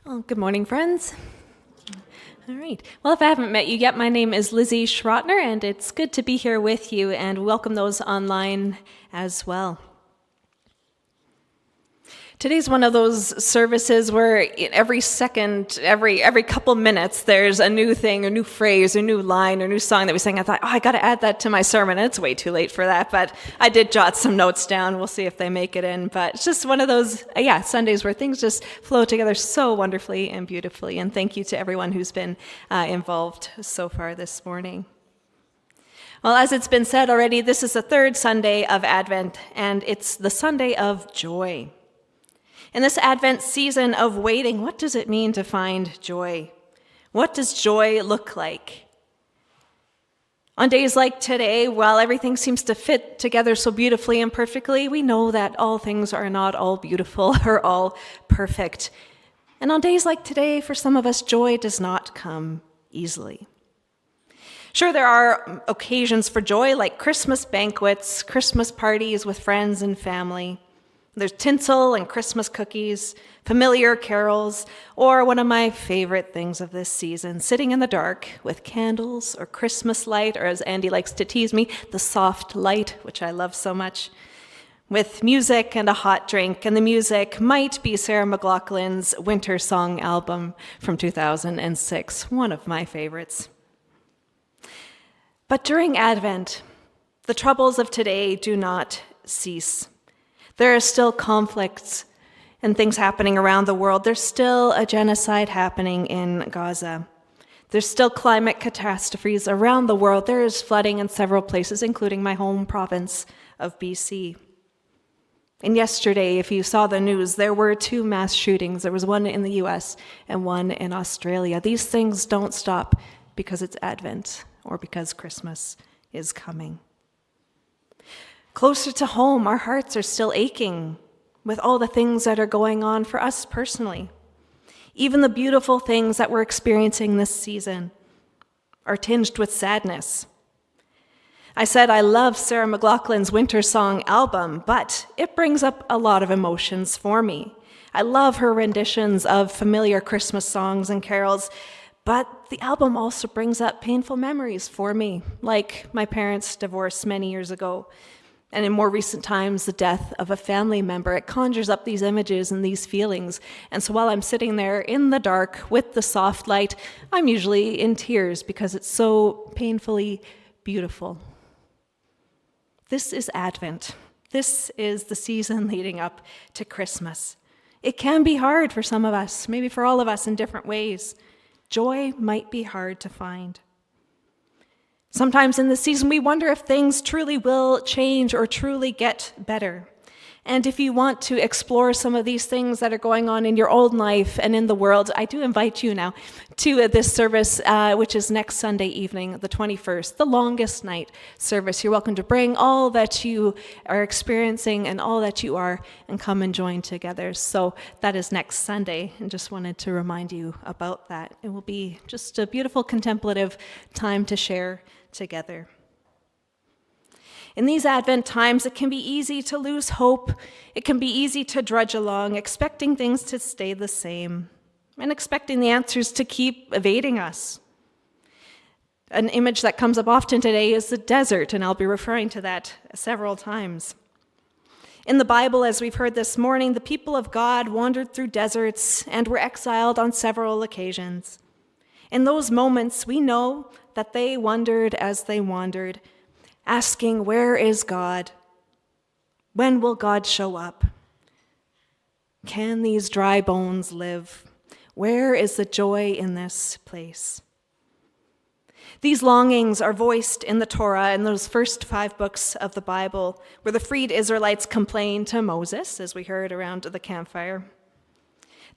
Well, good morning, friends. All right. Well, if I haven't met you yet, my name is Lisi Schröttner, and it's good to be here with you and welcome those online as well. Today's one of those services where every second, every couple minutes, there's a new thing, a new phrase, a new line, or new song that we sing. I thought, I got to add that to my sermon. And it's way too late for that, but I did jot some notes down. We'll see if they make it in. But it's just one of those, Sundays where things just flow together so wonderfully and beautifully. And thank you to everyone who's been involved so far this morning. Well, as it's been said already, this is the third Sunday of Advent, and it's the Sunday of joy. In this Advent season of waiting, what does it mean to find joy? What does joy look like? On days like today, while everything seems to fit together so beautifully and perfectly, we know that all things are not all beautiful or all perfect. And on days like today, for some of us, joy does not come easily. Sure, there are occasions for joy, like Christmas banquets, Christmas parties with friends and family. There's tinsel and Christmas cookies, familiar carols, or one of my favorite things of this season, sitting in the dark with candles or Christmas light, or as Andy likes to tease me, the soft light, which I love so much, with music and a hot drink. And the music might be Sarah McLachlan's Winter Song album from 2006, one of my favorites. But during Advent, the troubles of today do not cease. There are still conflicts and things happening around the world. There's still a genocide happening in Gaza. There's still climate catastrophes around the world. There is flooding in several places, including my home province of BC. And yesterday, if you saw the news, there were 2 mass shootings. There was one in the US and one in Australia. These things don't stop because it's Advent or because Christmas is coming. Closer to home, our hearts are still aching with all the things that are going on for us personally. Even the beautiful things that we're experiencing this season are tinged with sadness. I said I love Sarah McLachlan's Winter Song album, but it brings up a lot of emotions for me. I love her renditions of familiar Christmas songs and carols, but the album also brings up painful memories for me, like my parents' divorce many years ago. And in more recent times, the death of a family member. It conjures up these images and these feelings. And so while I'm sitting there in the dark with the soft light, I'm usually in tears because it's so painfully beautiful. This is Advent. This is the season leading up to Christmas. It can be hard for some of us, maybe for all of us in different ways. Joy might be hard to find. Sometimes in this season, we wonder if things truly will change or truly get better. And if you want to explore some of these things that are going on in your own life and in the world, I do invite you now to this service, which is next Sunday evening, the 21st, the longest night service. You're welcome to bring all that you are experiencing and all that you are and come and join together. So that is next Sunday, and just wanted to remind you about that. It will be just a beautiful contemplative time to share together. In these Advent times, it can be easy to lose hope. It can be easy to drudge along, expecting things to stay the same and expecting the answers to keep evading us. An image that comes up often today is the desert, and I'll be referring to that several times. In the Bible, as we've heard this morning, the people of God wandered through deserts and were exiled on several occasions. In those moments, we know that they wondered as they wandered, asking, where is God? When will God show up? Can these dry bones live? Where is the joy in this place? These longings are voiced in the Torah in those first 5 books of the Bible, where the freed Israelites complain to Moses, as we heard around the campfire.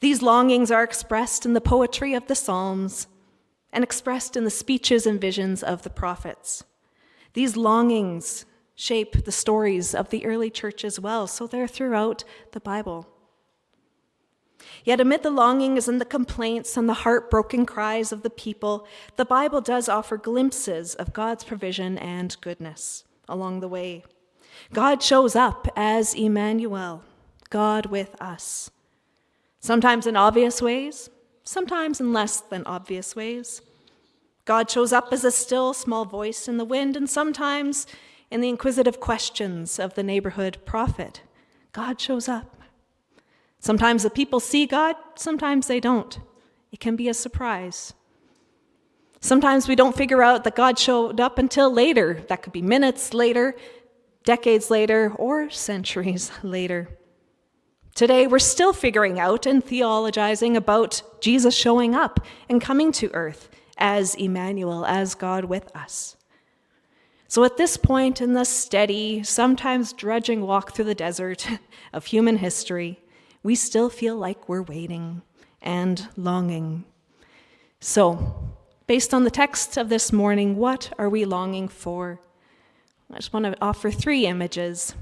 These longings are expressed in the poetry of the Psalms and expressed in the speeches and visions of the prophets. These longings shape the stories of the early church as well, so they're throughout the Bible. Yet amid the longings and the complaints and the heartbroken cries of the people, the Bible does offer glimpses of God's provision and goodness along the way. God shows up as Emmanuel, God with us. Sometimes in obvious ways, sometimes in less than obvious ways. God shows up as a still, small voice in the wind, and sometimes in the inquisitive questions of the neighborhood prophet. God shows up. Sometimes the people see God, sometimes they don't. It can be a surprise. Sometimes we don't figure out that God showed up until later. That could be minutes later, decades later, or centuries later. Today, we're still figuring out and theologizing about Jesus showing up and coming to earth as Emmanuel, as God with us. So at this point in the steady, sometimes drudging walk through the desert of human history, we still feel like we're waiting and longing. So, based on the text of this morning, what are we longing for? I just want to offer 3 images.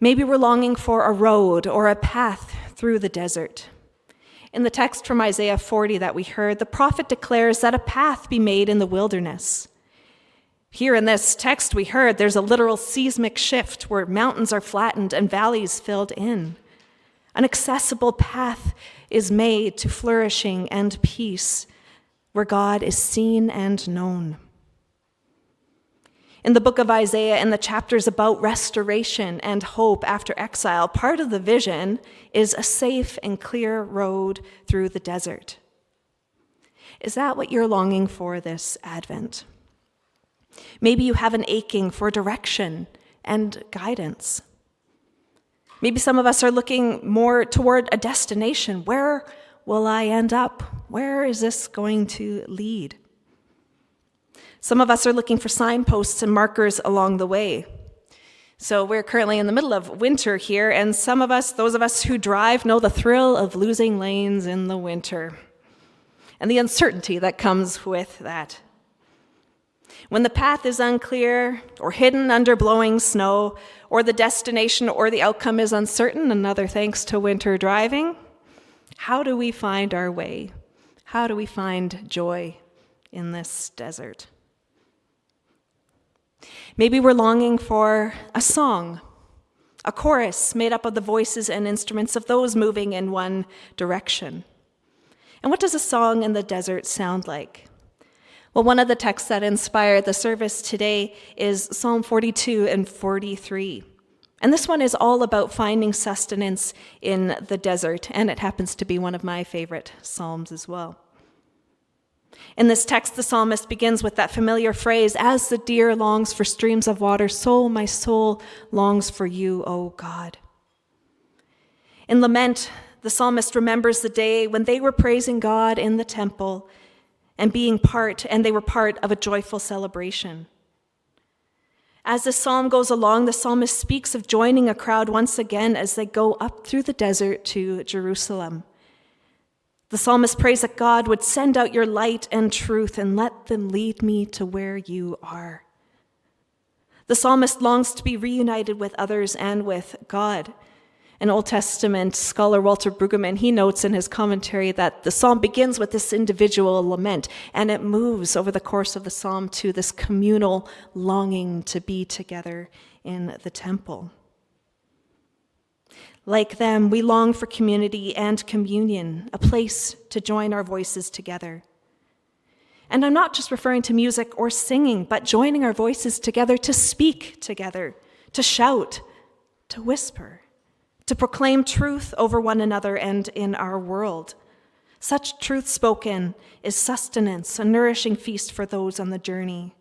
Maybe we're longing for a road or a path through the desert. In the text from Isaiah 40 that we heard, the prophet declares that a path be made in the wilderness. Here in this text we heard, there's a literal seismic shift where mountains are flattened and valleys filled in. An accessible path is made to flourishing and peace, where God is seen and known. In the book of Isaiah, in the chapters about restoration and hope after exile, part of the vision is a safe and clear road through the desert. Is that what you're longing for this Advent? Maybe you have an aching for direction and guidance. Maybe some of us are looking more toward a destination. Where will I end up? Where is this going to lead? Some of us are looking for signposts and markers along the way. So we're currently in the middle of winter here, and some of us, those of us who drive, know the thrill of losing lanes in the winter and the uncertainty that comes with that. When the path is unclear or hidden under blowing snow, or the destination or the outcome is uncertain, another thanks to winter driving, how do we find our way? How do we find joy in this desert? Maybe we're longing for a song, a chorus made up of the voices and instruments of those moving in one direction. And what does a song in the desert sound like? Well, one of the texts that inspired the service today is Psalm 42 and 43. And this one is all about finding sustenance in the desert, and it happens to be one of my favorite psalms as well. In this text, the psalmist begins with that familiar phrase, "As the deer longs for streams of water, so my soul longs for you, O God." In lament, the psalmist remembers the day when they were praising God in the temple and they were part of a joyful celebration. As the psalm goes along, the psalmist speaks of joining a crowd once again as they go up through the desert to Jerusalem. The psalmist prays that God would send out your light and truth and let them lead me to where you are. The psalmist longs to be reunited with others and with God. An Old Testament scholar, Walter Brueggemann, he notes in his commentary that the psalm begins with this individual lament, and it moves over the course of the psalm to this communal longing to be together in the temple. Like them, we long for community and communion, a place to join our voices together. And I'm not just referring to music or singing, but joining our voices together to speak together, to shout, to whisper, to proclaim truth over one another and in our world. Such truth spoken is sustenance, a nourishing feast for those on the journey.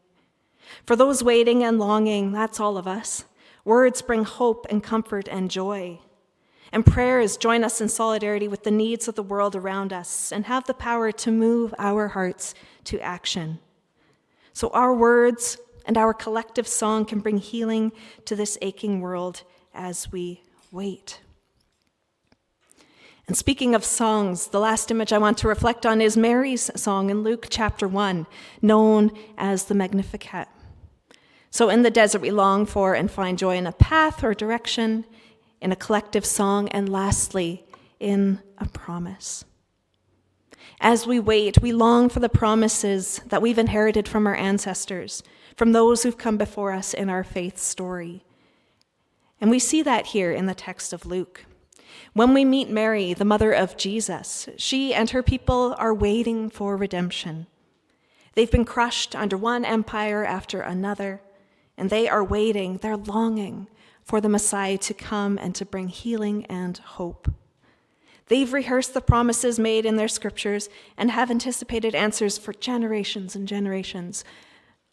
For those waiting and longing, that's all of us. Words bring hope and comfort and joy. And prayers join us in solidarity with the needs of the world around us and have the power to move our hearts to action. So our words and our collective song can bring healing to this aching world as we wait. And speaking of songs, the last image I want to reflect on is Mary's song in Luke chapter 1, known as the Magnificat. So in the desert, we long for and find joy in a path or direction, in a collective song, and lastly, in a promise. As we wait, we long for the promises that we've inherited from our ancestors, from those who've come before us in our faith story. And we see that here in the text of Luke. When we meet Mary, the mother of Jesus, she and her people are waiting for redemption. They've been crushed under one empire after another, and they are waiting, they're longing for the Messiah to come and to bring healing and hope. They've rehearsed the promises made in their scriptures and have anticipated answers for generations and generations,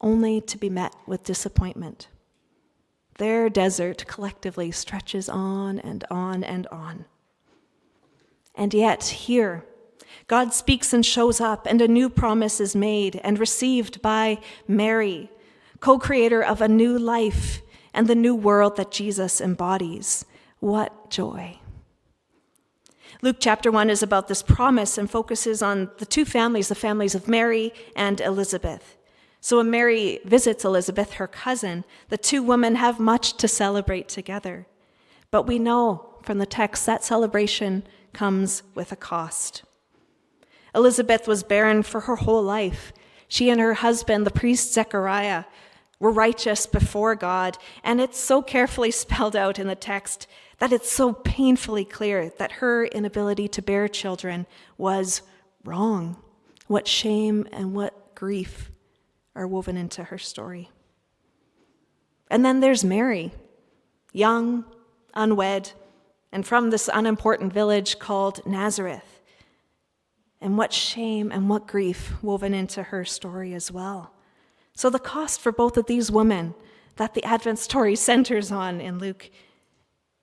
only to be met with disappointment. Their desert collectively stretches on and on and on. And yet, here, God speaks and shows up, and a new promise is made and received by Mary, co-creator of a new life and the new world that Jesus embodies. What joy. Luke chapter 1 is about this promise and focuses on the two families, the families of Mary and Elizabeth. So when Mary visits Elizabeth, her cousin, the two women have much to celebrate together. But we know from the text that celebration comes with a cost. Elizabeth was barren for her whole life. She and her husband, the priest Zechariah, were righteous before God, and it's so carefully spelled out in the text that it's so painfully clear that her inability to bear children was wrong. What shame and what grief are woven into her story. And then there's Mary, young, unwed, and from this unimportant village called Nazareth. And what shame and what grief woven into her story as well. So the cost for both of these women that the Advent story centers on in Luke,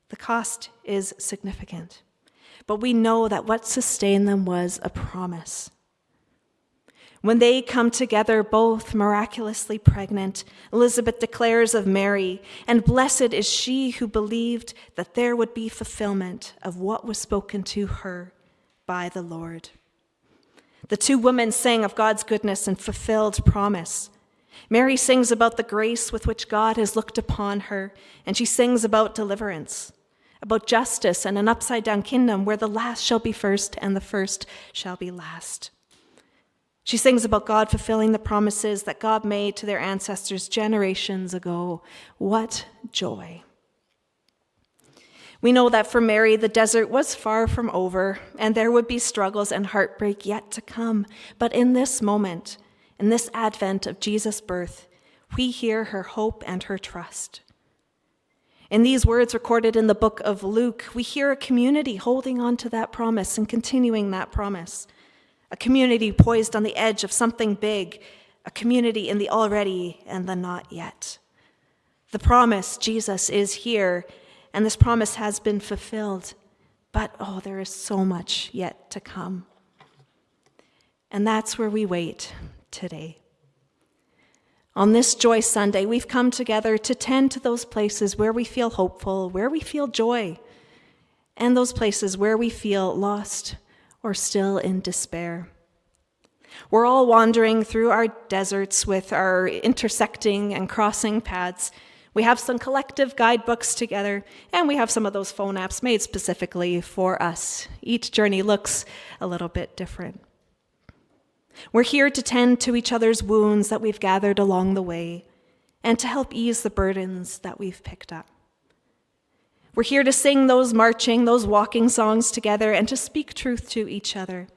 the cost is significant. But we know that what sustained them was a promise. When they come together, both miraculously pregnant, Elizabeth declares of Mary, "And blessed is she who believed that there would be fulfillment of what was spoken to her by the Lord." The two women sang of God's goodness and fulfilled promise. Mary sings about the grace with which God has looked upon her, and she sings about deliverance, about justice and an upside-down kingdom where the last shall be first and the first shall be last. She sings about God fulfilling the promises that God made to their ancestors generations ago. What joy. We know that for Mary, the desert was far from over, and there would be struggles and heartbreak yet to come. But in this moment, in this advent of Jesus' birth, we hear her hope and her trust. In these words recorded in the book of Luke, we hear a community holding on to that promise and continuing that promise. A community poised on the edge of something big, a community in the already and the not yet. The promise, Jesus is here, and this promise has been fulfilled. But, there is so much yet to come. And that's where we wait today. On this Joy Sunday, we've come together to tend to those places where we feel hopeful, where we feel joy, and those places where we feel lost or still in despair. We're all wandering through our deserts with our intersecting and crossing paths. We have some collective guidebooks together, and we have some of those phone apps made specifically for us. Each journey looks a little bit different. We're here to tend to each other's wounds that we've gathered along the way, and to help ease the burdens that we've picked up. We're here to sing those marching, those walking songs together, and to speak truth to each other,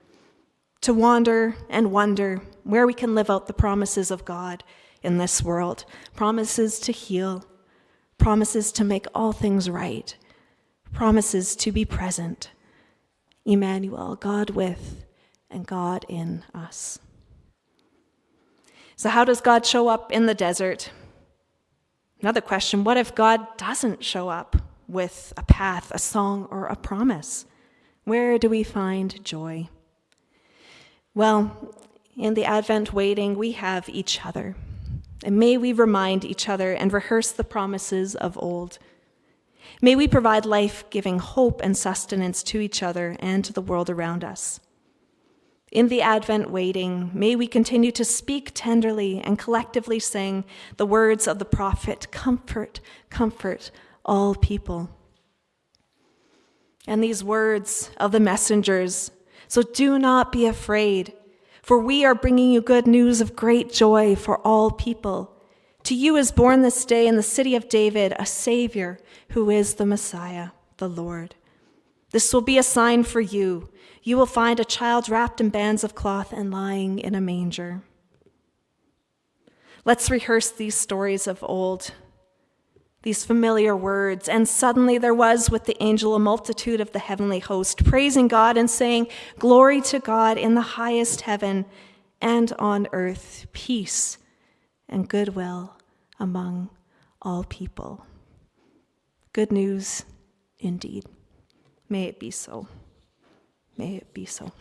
to wander and wonder where we can live out the promises of God in this world, promises to heal, promises to make all things right, promises to be present. Emmanuel, God with and God in us. So how does God show up in the desert? Another question, what if God doesn't show up with a path, a song, or a promise? Where do we find joy? Well, in the Advent waiting, we have each other. And may we remind each other and rehearse the promises of old. May we provide life-giving hope and sustenance to each other and to the world around us. In the Advent waiting, may we continue to speak tenderly and collectively sing the words of the prophet, "Comfort, comfort all people." And these words of the messengers, "So do not be afraid, for we are bringing you good news of great joy for all people. To you is born this day in the city of David a Savior who is the Messiah, the Lord." This will be a sign for you. You will find a child wrapped in bands of cloth and lying in a manger. Let's rehearse these stories of old, these familiar words. And suddenly there was with the angel a multitude of the heavenly host, praising God and saying, "Glory to God in the highest heaven, and on earth peace and goodwill among all people." Good news indeed. May it be so. May it be so.